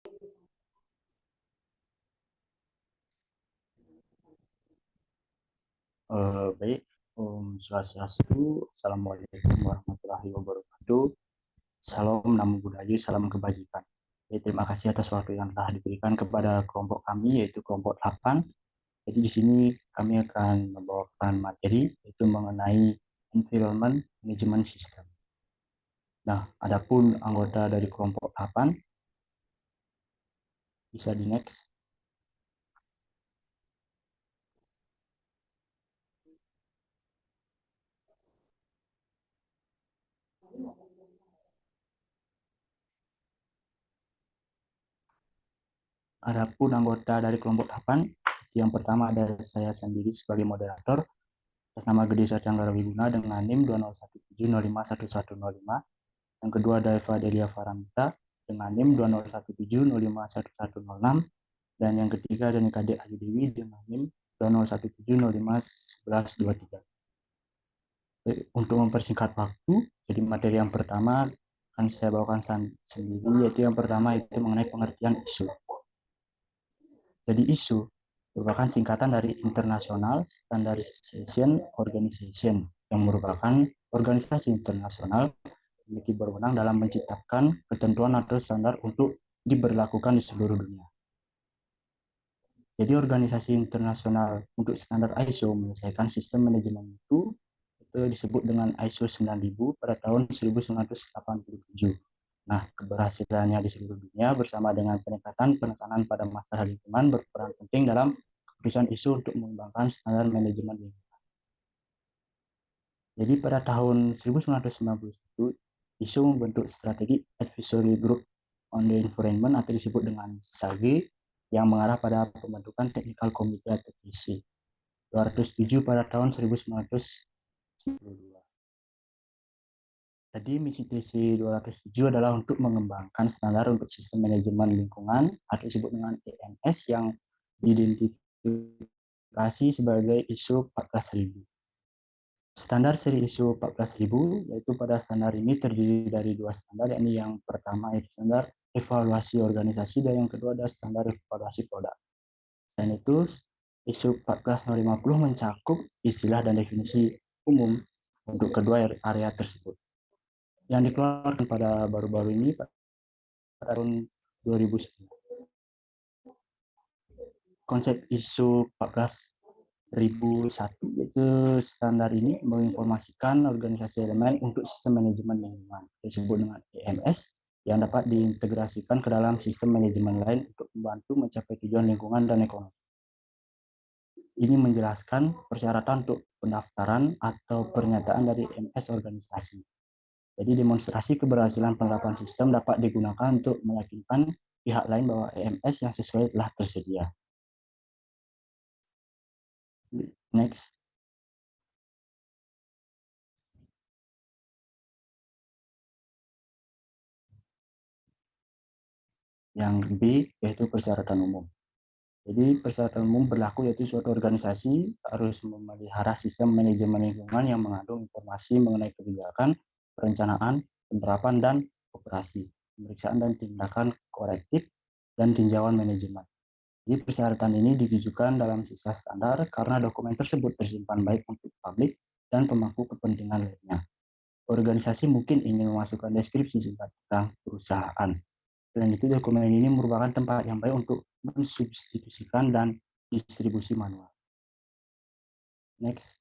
Baik, Swastiastu, Assalamualaikum warahmatullahi wabarakatuh. Salam Namo Buddhaya, salam kebajikan. Terima kasih atas waktu yang telah diberikan kepada kelompok kami, yaitu kelompok 8. Jadi di sini kami akan membawakan materi, yaitu mengenai Environment Management System. Nah, adapun anggota dari kelompok 8, bisa di next. Adapun anggota dari kelompok 8, yang pertama ada saya sendiri sebagai moderator, atas nama Gede Satyangara Wiguna dengan NIM 2017051105. Yang kedua ada Eva Delia Faramita dengan NIM 2017051106. Dan yang ketiga ada Nikade Ayu Dewi dengan NIM 2017051123. Untuk mempersingkat waktu, jadi materi yang pertama akan saya bawakan sendiri, yaitu yang pertama itu mengenai pengertian isu. Jadi isu merupakan singkatan dari International Standardization Organization, yang merupakan organisasi internasional memiliki berwenang dalam menciptakan ketentuan atau standar untuk diberlakukan di seluruh dunia. Jadi organisasi internasional untuk standar ISO menyelesaikan sistem manajemen itu disebut dengan ISO 9000 pada tahun 1987. Nah, keberhasilannya di seluruh dunia bersama dengan peningkatan penekanan pada masalah lingkungan berperan penting dalam keputusan isu untuk mengembangkan standar manajemen lingkungan. Jadi pada tahun 1991, ISO membentuk strategi advisory group on the environment atau disebut dengan SAGE yang mengarah pada pembentukan technical committee atau TC. 207 pada tahun 1992. Jadi misi TC 207 adalah untuk mengembangkan standar untuk sistem manajemen lingkungan atau disebut dengan EMS yang diidentifikasi sebagai ISO 14000. Standar seri ISO 14000, yaitu pada standar ini terdiri dari dua standar, yakni yang pertama yaitu standar evaluasi organisasi dan yang kedua adalah standar evaluasi produk. Selain itu, ISO 14050 mencakup istilah dan definisi umum untuk kedua area tersebut, yang dikeluarkan pada baru-baru ini pada tahun 2009. Konsep ISO 14001 yaitu standar ini menginformasikan organisasi elemen untuk sistem manajemen lingkungan disebut dengan EMS yang dapat diintegrasikan ke dalam sistem manajemen lain untuk membantu mencapai tujuan lingkungan dan ekonomi. Ini menjelaskan persyaratan untuk pendaftaran atau pernyataan dari EMS organisasi. Jadi demonstrasi keberhasilan penerapan sistem dapat digunakan untuk meyakinkan pihak lain bahwa EMS yang sesuai telah tersedia. Next. Yang B yaitu persyaratan umum. Jadi persyaratan umum berlaku yaitu suatu organisasi harus memelihara sistem manajemen lingkungan yang mengandung informasi mengenai kebijakan, perencanaan, penerapan, dan operasi, pemeriksaan dan tindakan korektif, dan tinjauan manajemen. Jadi persyaratan ini ditujukan dalam sisa standar karena dokumen tersebut tersimpan baik untuk publik dan pemangku kepentingan lainnya. Organisasi mungkin ingin memasukkan deskripsi singkat tentang perusahaan. Selain itu, dokumen ini merupakan tempat yang baik untuk mensubstitusikan dan distribusi manual. Next.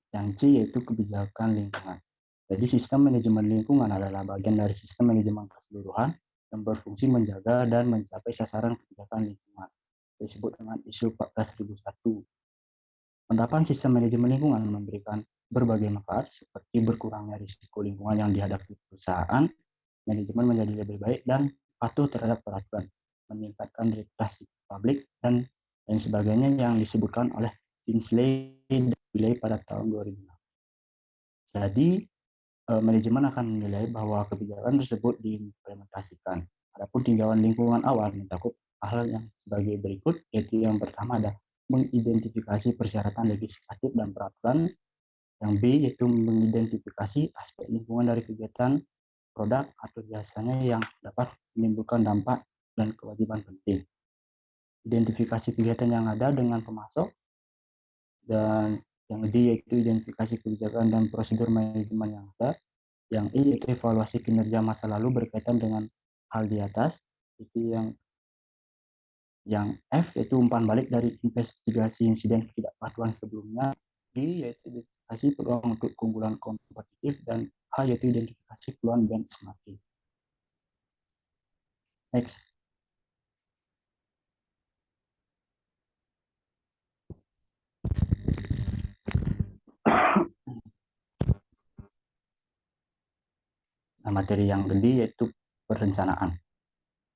Yang C yaitu kebijakan lingkungan. Jadi sistem manajemen lingkungan adalah bagian dari sistem manajemen keseluruhan yang berfungsi menjaga dan mencapai sasaran kebijakan lingkungan. Disebut dengan ISO 14001. Penerapan sistem manajemen lingkungan memberikan berbagai manfaat seperti berkurangnya risiko lingkungan yang dihadapi perusahaan, manajemen menjadi lebih baik dan patuh terhadap peraturan, meningkatkan reputasi publik, dan lain sebagainya yang disebutkan oleh Tinsley dan Willey pada tahun 2006. Jadi, manajemen akan menilai bahwa kebijakan tersebut diimplementasikan. Adapun tinjauan lingkungan awal mencakup hal yang sebagai berikut, yaitu yang pertama ada mengidentifikasi persyaratan legislatif dan peraturan. Yang B yaitu mengidentifikasi aspek lingkungan dari kegiatan produk atau jasanya yang dapat menimbulkan dampak dan kewajiban penting. Identifikasi kegiatan yang ada dengan pemasok, dan yang D yaitu identifikasi kebijakan dan prosedur manajemen yang ada. Yang I yaitu evaluasi kinerja masa lalu berkaitan dengan hal di atas. Itu yang F yaitu umpan balik dari investigasi insiden ketidakpatuhan sebelumnya. G yaitu identifikasi peluang untuk keunggulan kompetitif, dan H yaitu identifikasi peluang benchmarking. Next. Nah, materi yang gede yaitu perencanaan.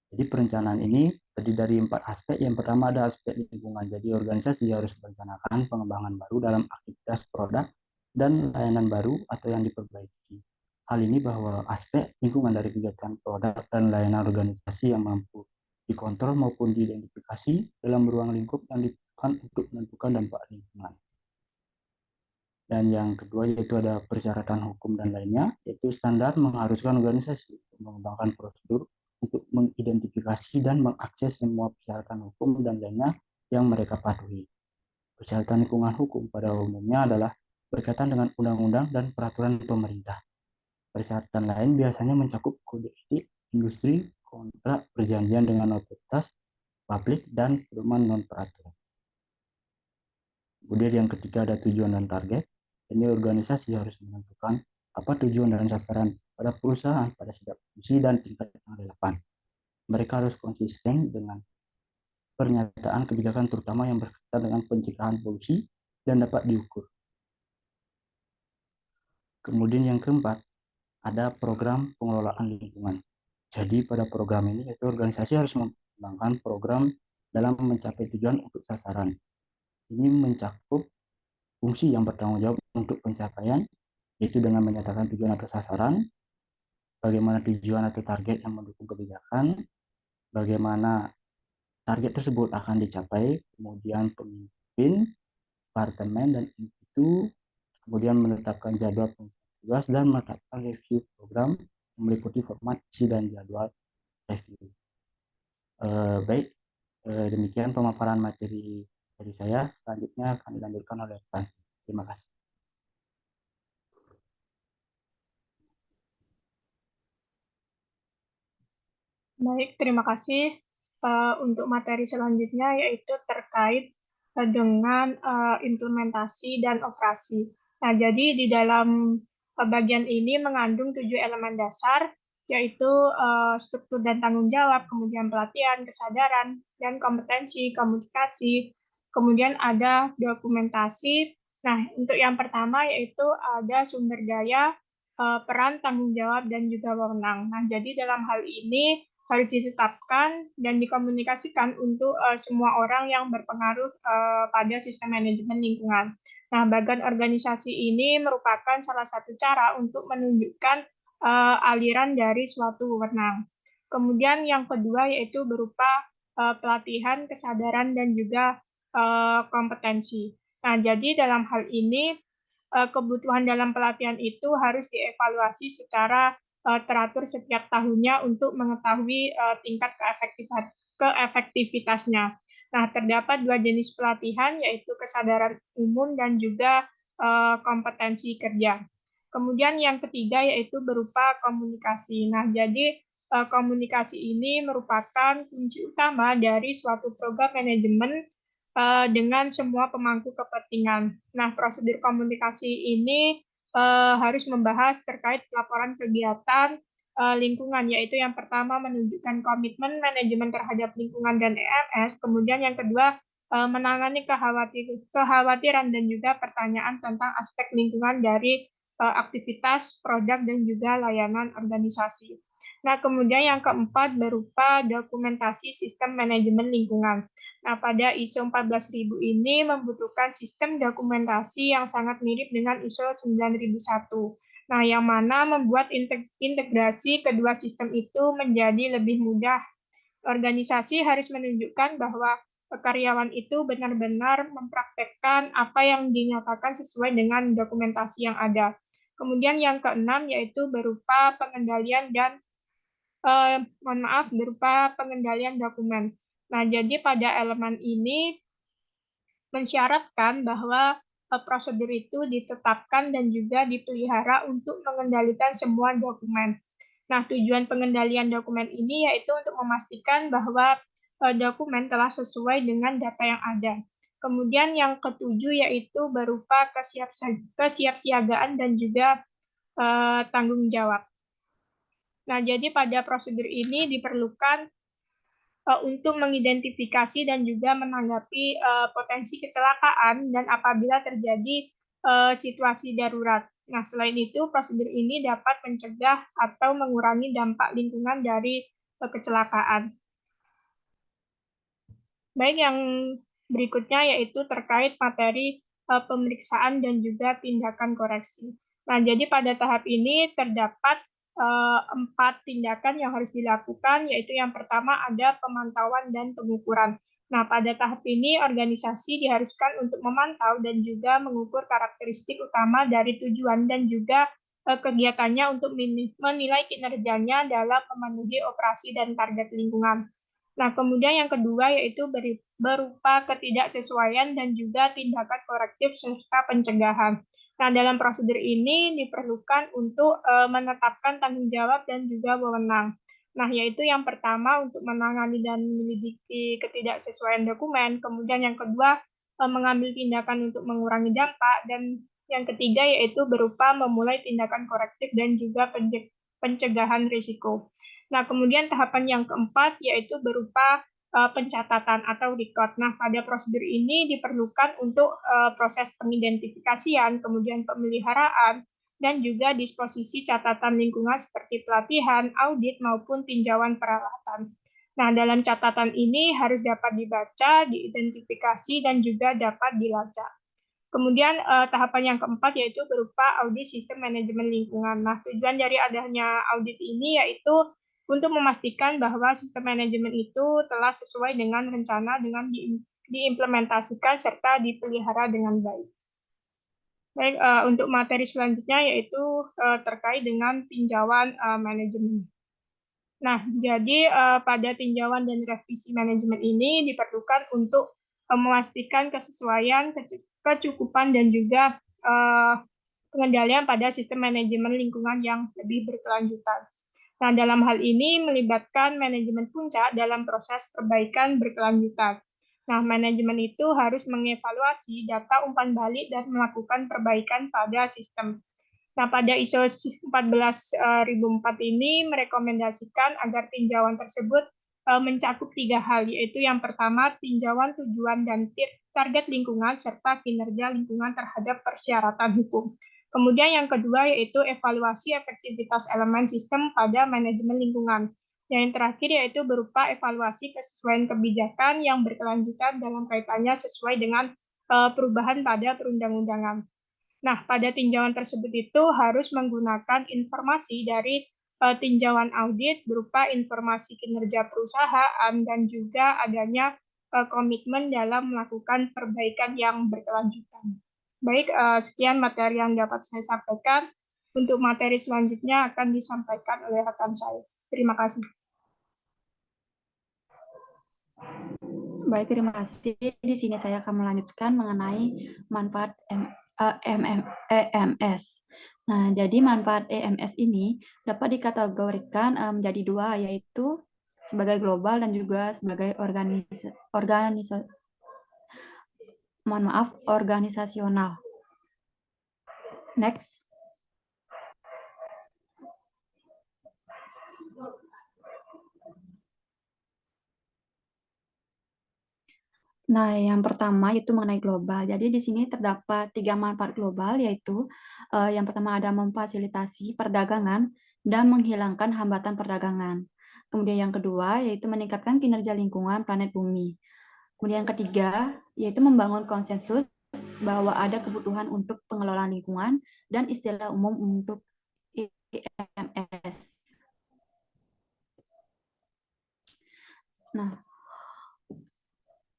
Jadi perencanaan ini terdiri dari 4 aspek. Yang pertama ada aspek lingkungan. Jadi organisasi harus merencanakan pengembangan baru dalam aktivitas produk dan layanan baru atau yang diperbaiki. Hal ini bahwa aspek lingkungan dari kegiatan produk dan layanan organisasi yang mampu dikontrol maupun diidentifikasi dalam ruang lingkup yang diperlukan untuk menentukan dampak lingkungan. Dan yang kedua yaitu ada persyaratan hukum dan lainnya, yaitu standar mengharuskan organisasi untuk mengembangkan prosedur untuk mengidentifikasi dan mengakses semua persyaratan hukum dan lainnya yang mereka patuhi. Persyaratan lingkungan hukum pada umumnya adalah berkaitan dengan undang-undang dan peraturan pemerintah. Persyaratan lain biasanya mencakup kode etik, industri, kontrak, perjanjian dengan otoritas publik, dan pedoman non-peraturan. Kemudian yang ketiga ada tujuan dan target. Ini organisasi harus menentukan apa tujuan dan sasaran pada perusahaan pada setiap fungsi dan tingkat yang relevan. Mereka harus konsisten dengan pernyataan kebijakan terutama yang berkaitan dengan pencegahan polusi dan dapat diukur. Kemudian yang keempat, ada program pengelolaan lingkungan. Jadi pada program ini itu organisasi harus mengembangkan program dalam mencapai tujuan untuk sasaran. Ini mencakup fungsi yang bertanggung jawab untuk pencapaian, yaitu dengan menyatakan tujuan atau sasaran, bagaimana tujuan atau target yang mendukung kebijakan, bagaimana target tersebut akan dicapai, kemudian pemimpin, departemen, dan individu, kemudian menetapkan jadwal tugas dan menetapkan review program yang meliputi format, isi, dan jadwal review. Baik, demikian pemaparan materi dari saya. Selanjutnya akan dilanjutkan oleh Francis. Terima kasih. Baik, terima kasih. Untuk materi selanjutnya yaitu terkait dengan implementasi dan operasi. Nah, jadi di dalam bagian ini mengandung 7 elemen dasar, yaitu struktur dan tanggung jawab, kemudian pelatihan, kesadaran, dan kompetensi, komunikasi, kemudian ada dokumentasi. Nah, untuk yang pertama yaitu ada sumber daya, peran, tanggung jawab, dan juga wewenang. Nah, jadi dalam hal ini harus ditetapkan dan dikomunikasikan untuk semua orang yang berpengaruh pada sistem manajemen lingkungan. Nah, bagian organisasi ini merupakan salah satu cara untuk menunjukkan aliran dari suatu wewenang. Kemudian yang kedua yaitu berupa pelatihan, kesadaran, dan juga kompetensi. Nah, jadi dalam hal ini kebutuhan dalam pelatihan itu harus dievaluasi secara teratur setiap tahunnya untuk mengetahui tingkat keefektivitasnya. Nah, terdapat 2 jenis pelatihan, yaitu kesadaran umum dan juga kompetensi kerja. Kemudian yang ketiga yaitu berupa komunikasi. Nah, jadi komunikasi ini merupakan kunci utama dari suatu program manajemen dengan semua pemangku kepentingan. Nah, prosedur komunikasi ini harus membahas terkait laporan kegiatan lingkungan, yaitu yang pertama menunjukkan komitmen manajemen terhadap lingkungan dan EMS, kemudian yang kedua menangani kekhawatiran dan juga pertanyaan tentang aspek lingkungan dari aktivitas, produk, dan juga layanan organisasi. Nah, kemudian yang keempat berupa dokumentasi sistem manajemen lingkungan. Nah, pada ISO 14000 ini membutuhkan sistem dokumentasi yang sangat mirip dengan ISO 9001. Nah, yang mana membuat integrasi kedua sistem itu menjadi lebih mudah. Organisasi harus menunjukkan bahwa karyawan itu benar-benar mempraktekkan apa yang dinyatakan sesuai dengan dokumentasi yang ada. Kemudian yang keenam yaitu berupa pengendalian dan berupa pengendalian dokumen. Nah, jadi pada elemen ini mensyaratkan bahwa prosedur itu ditetapkan dan juga dipelihara untuk mengendalikan semua dokumen. Nah, tujuan pengendalian dokumen ini yaitu untuk memastikan bahwa dokumen telah sesuai dengan data yang ada. Kemudian yang ketujuh yaitu berupa kesiapsiagaan dan juga tanggung jawab. Nah, jadi pada prosedur ini diperlukan untuk mengidentifikasi dan juga menanggapi potensi kecelakaan dan apabila terjadi situasi darurat. Nah, selain itu, prosedur ini dapat mencegah atau mengurangi dampak lingkungan dari kecelakaan. Baik, yang berikutnya yaitu terkait materi pemeriksaan dan juga tindakan koreksi. Nah, jadi pada tahap ini terdapat 4 tindakan yang harus dilakukan, yaitu yang pertama ada pemantauan dan pengukuran. Nah, pada tahap ini organisasi diharuskan untuk memantau dan juga mengukur karakteristik utama dari tujuan dan juga kegiatannya untuk menilai kinerjanya dalam memenuhi operasi dan target lingkungan. Nah, kemudian yang kedua yaitu berupa ketidaksesuaian dan juga tindakan korektif serta pencegahan. Nah, dalam prosedur ini diperlukan untuk menetapkan tanggung jawab dan juga wewenang. Nah, yaitu yang pertama untuk menangani dan menyelidiki ketidaksesuaian dokumen, kemudian yang kedua mengambil tindakan untuk mengurangi dampak, dan yang ketiga yaitu berupa memulai tindakan korektif dan juga pencegahan risiko. Nah, kemudian tahapan yang keempat yaitu berupa pencatatan atau record. Nah, pada prosedur ini diperlukan untuk proses pengidentifikasian, kemudian pemeliharaan, dan juga disposisi catatan lingkungan seperti pelatihan, audit, maupun tinjauan peralatan. Nah, dalam catatan ini harus dapat dibaca, diidentifikasi, dan juga dapat dilacak. Kemudian tahapan yang keempat yaitu berupa audit sistem manajemen lingkungan. Nah, tujuan dari adanya audit ini yaitu untuk memastikan bahwa sistem manajemen itu telah sesuai dengan rencana dengan diimplementasikan serta dipelihara dengan baik. Baik, untuk materi selanjutnya yaitu terkait dengan tinjauan manajemen. Nah, jadi pada tinjauan dan revisi manajemen ini diperlukan untuk memastikan kesesuaian, kecukupan, dan juga pengendalian pada sistem manajemen lingkungan yang lebih berkelanjutan. Nah, dalam hal ini melibatkan manajemen puncak dalam proses perbaikan berkelanjutan. Nah, manajemen itu harus mengevaluasi data umpan balik dan melakukan perbaikan pada sistem. Nah, pada ISO 14004 ini merekomendasikan agar tinjauan tersebut mencakup 3 hal, yaitu yang pertama tinjauan tujuan dan target lingkungan serta kinerja lingkungan terhadap persyaratan hukum. Kemudian yang kedua yaitu evaluasi efektivitas elemen sistem pada manajemen lingkungan. Yang terakhir yaitu berupa evaluasi kesesuaian kebijakan yang berkelanjutan dalam kaitannya sesuai dengan perubahan pada perundang-undangan. Nah, pada tinjauan tersebut itu harus menggunakan informasi dari tinjauan audit berupa informasi kinerja perusahaan dan juga adanya komitmen dalam melakukan perbaikan yang berkelanjutan. Baik, sekian materi yang dapat saya sampaikan. Untuk materi selanjutnya akan disampaikan oleh rekan saya. Terima kasih. Baik, terima kasih. Di sini saya akan melanjutkan mengenai manfaat EMS. Nah, jadi manfaat EMS ini dapat dikategorikan menjadi dua, yaitu sebagai global dan juga sebagai organisasional. Next. Nah, yang pertama itu mengenai global. Jadi di sini terdapat 3 manfaat global, yaitu yang pertama ada memfasilitasi perdagangan dan menghilangkan hambatan perdagangan. Kemudian yang kedua yaitu meningkatkan kinerja lingkungan planet bumi. Kemudian yang ketiga yaitu membangun konsensus bahwa ada kebutuhan untuk pengelolaan lingkungan dan istilah umum untuk EMS. Nah,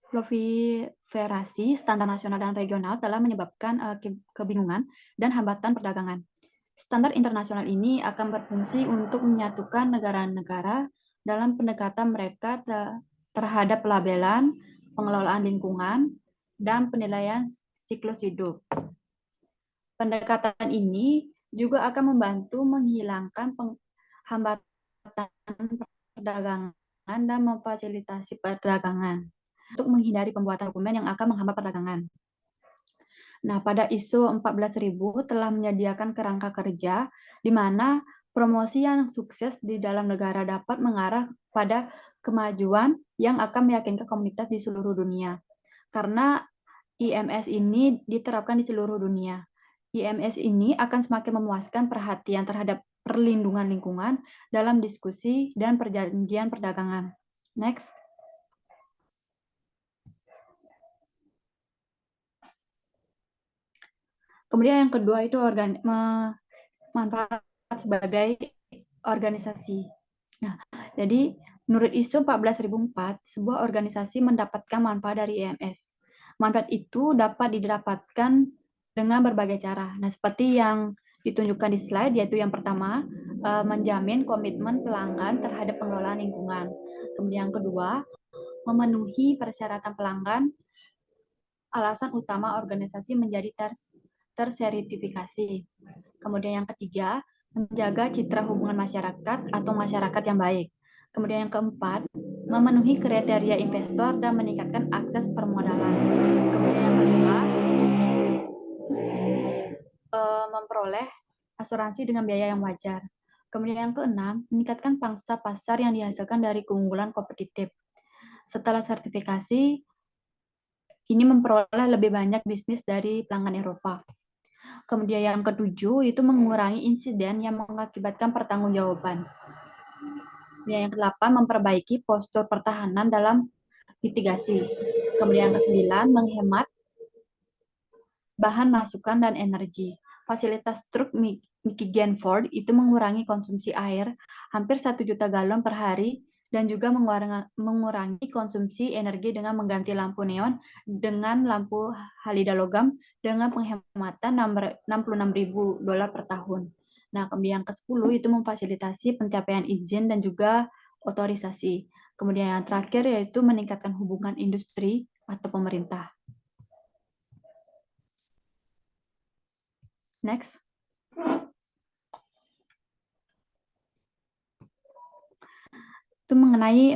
proliferasi standar nasional dan regional telah menyebabkan kebingungan dan hambatan perdagangan. Standar internasional ini akan berfungsi untuk menyatukan negara-negara dalam pendekatan mereka terhadap pelabelan, pengelolaan lingkungan, dan penilaian siklus hidup. Pendekatan ini juga akan membantu menghilangkan hambatan perdagangan dan memfasilitasi perdagangan untuk menghindari pembuatan dokumen yang akan menghambat perdagangan. Nah, pada ISO 14000 telah menyediakan kerangka kerja di mana promosi yang sukses di dalam negara dapat mengarah pada kemajuan yang akan meyakinkan komunitas di seluruh dunia. Karena IMS ini diterapkan di seluruh dunia. IMS ini akan semakin memuaskan perhatian terhadap perlindungan lingkungan dalam diskusi dan perjanjian perdagangan. Next. Kemudian yang kedua itu manfaat sebagai organisasi. Nah, jadi menurut ISO 14004, sebuah organisasi mendapatkan manfaat dari IMS. Manfaat itu dapat didapatkan dengan berbagai cara. Nah, seperti yang ditunjukkan di slide, yaitu yang pertama, menjamin komitmen pelanggan terhadap pengelolaan lingkungan. Kemudian yang kedua, memenuhi persyaratan pelanggan. Alasan utama organisasi menjadi tersertifikasi. Kemudian yang ketiga, menjaga citra hubungan masyarakat atau masyarakat yang baik. Kemudian yang keempat, memenuhi kriteria investor dan meningkatkan akses permodalan. Kemudian yang kelima, memperoleh asuransi dengan biaya yang wajar. Kemudian yang keenam, meningkatkan pangsa pasar yang dihasilkan dari keunggulan kompetitif. Setelah sertifikasi, ini memperoleh lebih banyak bisnis dari pelanggan Eropa. Kemudian yang ketujuh itu mengurangi insiden yang mengakibatkan pertanggungjawaban. Yang kedelapan memperbaiki postur pertahanan dalam litigasi. Kemudian yang kesembilan menghemat bahan masukan dan energi. Fasilitas truk Michigan Ford itu mengurangi konsumsi air hampir 1 juta galon per hari dan juga mengurangi konsumsi energi dengan mengganti lampu neon dengan lampu halida logam dengan penghematan $66.000 per tahun. Nah, kemudian yang ke-10 itu memfasilitasi pencapaian izin dan juga otorisasi. Kemudian yang terakhir yaitu meningkatkan hubungan industri atau pemerintah. Next. Itu mengenai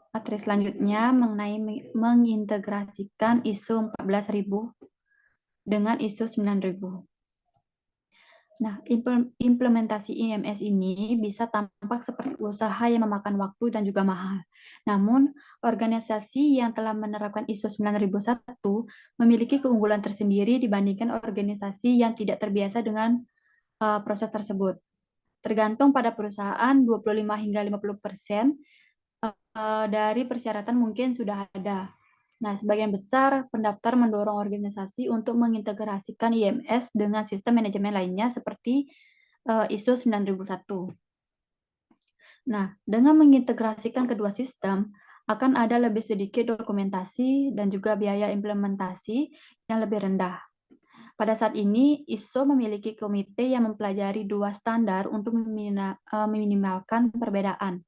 materi selanjutnya mengenai mengintegrasikan ISO 14000 dengan ISO 9000. Nah, implementasi IMS ini bisa tampak seperti usaha yang memakan waktu dan juga mahal. Namun, organisasi yang telah menerapkan ISO 9001 memiliki keunggulan tersendiri dibandingkan organisasi yang tidak terbiasa dengan proses tersebut. Tergantung pada perusahaan, 25 hingga 50% dari persyaratan mungkin sudah ada. Nah, sebagian besar pendaftar mendorong organisasi untuk mengintegrasikan IMS dengan sistem manajemen lainnya seperti ISO 9001. Nah, dengan mengintegrasikan kedua sistem, akan ada lebih sedikit dokumentasi dan juga biaya implementasi yang lebih rendah. Pada saat ini, ISO memiliki komite yang mempelajari dua standar untuk meminimalkan perbedaan.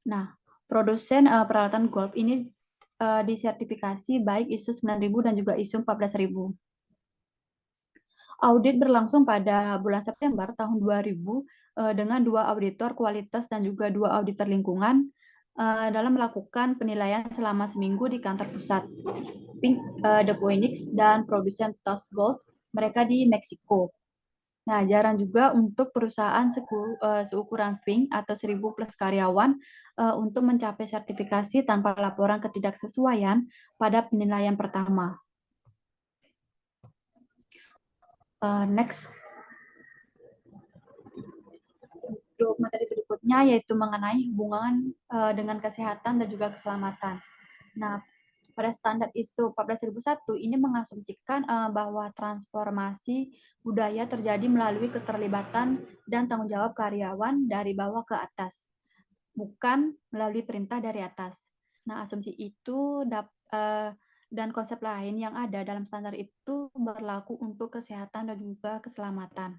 Nah, produsen peralatan golf ini disertifikasi baik ISO 9000 dan juga ISO 14000. Audit berlangsung pada bulan September tahun 2000 dengan 2 auditor kualitas dan juga 2 auditor lingkungan dalam melakukan penilaian selama seminggu di kantor pusat The Phoenix dan produsen Toss Gold, mereka di Meksiko. Nah, jarang juga untuk perusahaan seukuran Fink atau 1000 plus karyawan untuk mencapai sertifikasi tanpa laporan ketidaksesuaian pada penilaian pertama. Next. Untuk materi berikutnya yaitu mengenai hubungan dengan kesehatan dan juga keselamatan. Nah, pada standar ISO 14001 ini mengasumsikan bahwa transformasi budaya terjadi melalui keterlibatan dan tanggung jawab karyawan dari bawah ke atas, bukan melalui perintah dari atas. Nah, asumsi itu dan konsep lain yang ada dalam standar itu berlaku untuk kesehatan dan juga keselamatan.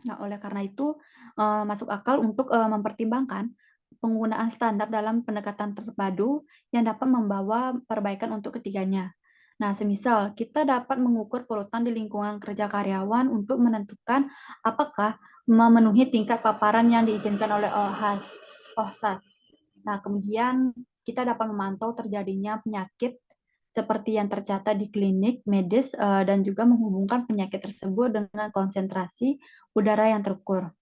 Nah, oleh karena itu, masuk akal untuk mempertimbangkan penggunaan standar dalam pendekatan terpadu yang dapat membawa perbaikan untuk ketiganya. Nah, semisal kita dapat mengukur polutan di lingkungan kerja karyawan untuk menentukan apakah memenuhi tingkat paparan yang diizinkan oleh OHSAS. Nah, kemudian kita dapat memantau terjadinya penyakit seperti yang tercatat di klinik medis dan juga menghubungkan penyakit tersebut dengan konsentrasi udara yang terukur.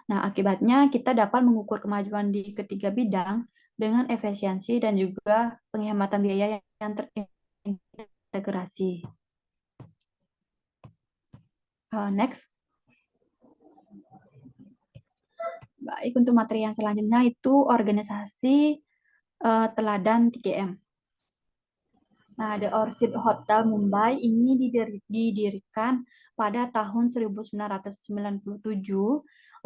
Nah, akibatnya kita dapat mengukur kemajuan di ketiga bidang dengan efisiensi dan juga penghematan biaya yang terintegrasi. Next. Baik, untuk materi yang selanjutnya itu organisasi teladan 3M. Nah, The Orchid Hotel Mumbai ini didirikan pada tahun 1997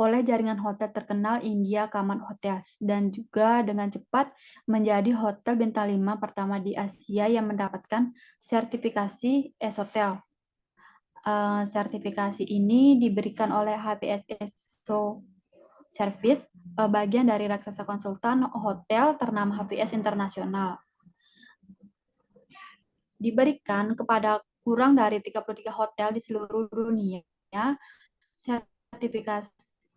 oleh jaringan hotel terkenal India Kamat Hotels dan juga dengan cepat menjadi hotel bintang 5 pertama di Asia yang mendapatkan sertifikasi S-Hotel. Sertifikasi ini diberikan oleh HPS Service, bagian dari raksasa konsultan hotel ternama HPS Internasional. Diberikan kepada kurang dari 33 hotel di seluruh dunia.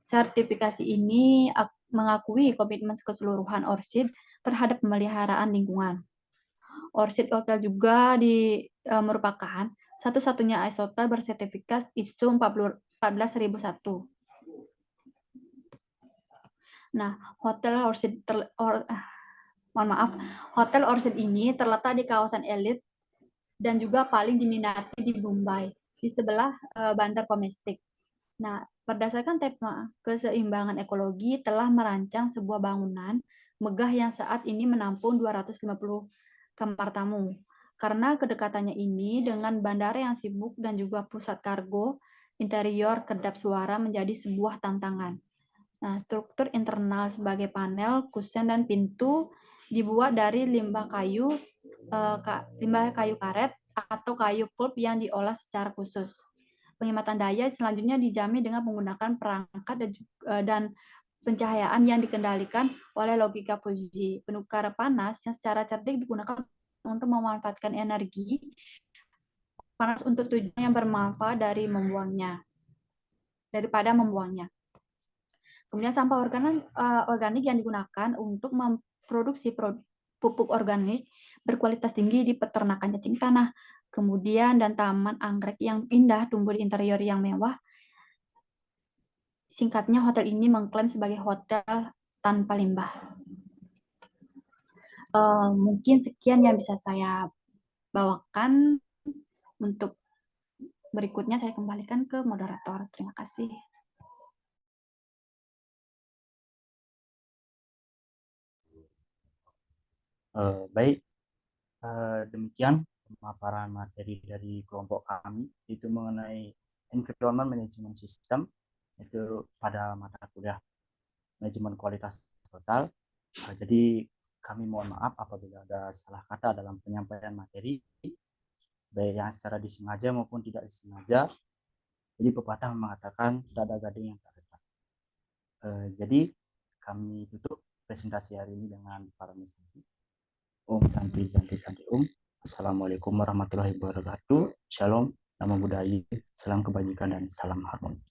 Sertifikasi ini mengakui komitmen keseluruhan Orchid terhadap pemeliharaan lingkungan. Orchid Hotel juga merupakan satu-satunya hotel bersertifikat ISO 14001. Nah, Hotel Orchid ini terletak di kawasan elit dan juga paling diminati di Mumbai, di sebelah bandar domestik. Nah, berdasarkan tema keseimbangan ekologi telah merancang sebuah bangunan megah yang saat ini menampung 250 kamar tamu. Karena kedekatannya ini dengan bandara yang sibuk dan juga pusat kargo, interior kedap suara menjadi sebuah tantangan. Nah, struktur internal sebagai panel, kusen, dan pintu dibuat dari limbah kayu karet atau kayu pulp yang diolah secara khusus. Penghematan daya selanjutnya dijamin dengan menggunakan perangkat dan pencahayaan yang dikendalikan oleh logika Fuji. Penukar panas yang secara cerdik digunakan untuk memanfaatkan energi panas untuk tujuan yang bermanfaat daripada membuangnya. Kemudian sampah organik yang digunakan untuk memproduksi pupuk organik berkualitas tinggi di peternakan cacing tanah. Kemudian dan taman anggrek yang indah tumbuh di interior yang mewah. Singkatnya, hotel ini mengklaim sebagai hotel tanpa limbah. Mungkin sekian yang bisa saya bawakan. Untuk berikutnya saya kembalikan ke moderator. Terima kasih. Baik, demikian pemaparan materi dari kelompok kami itu mengenai environment management system itu pada mata kuliah manajemen kualitas total. Jadi kami mohon maaf apabila ada salah kata dalam penyampaian materi, baik yang secara disengaja maupun tidak disengaja. Jadi pepatah mengatakan tidak ada gading yang tak retak. Jadi kami tutup presentasi hari ini dengan para misalnya. Om Santi Santi Santi Om. Assalamualaikum warahmatullahi wabarakatuh. Shalom, namo buddhaya, salam kebajikan dan salam harmoni.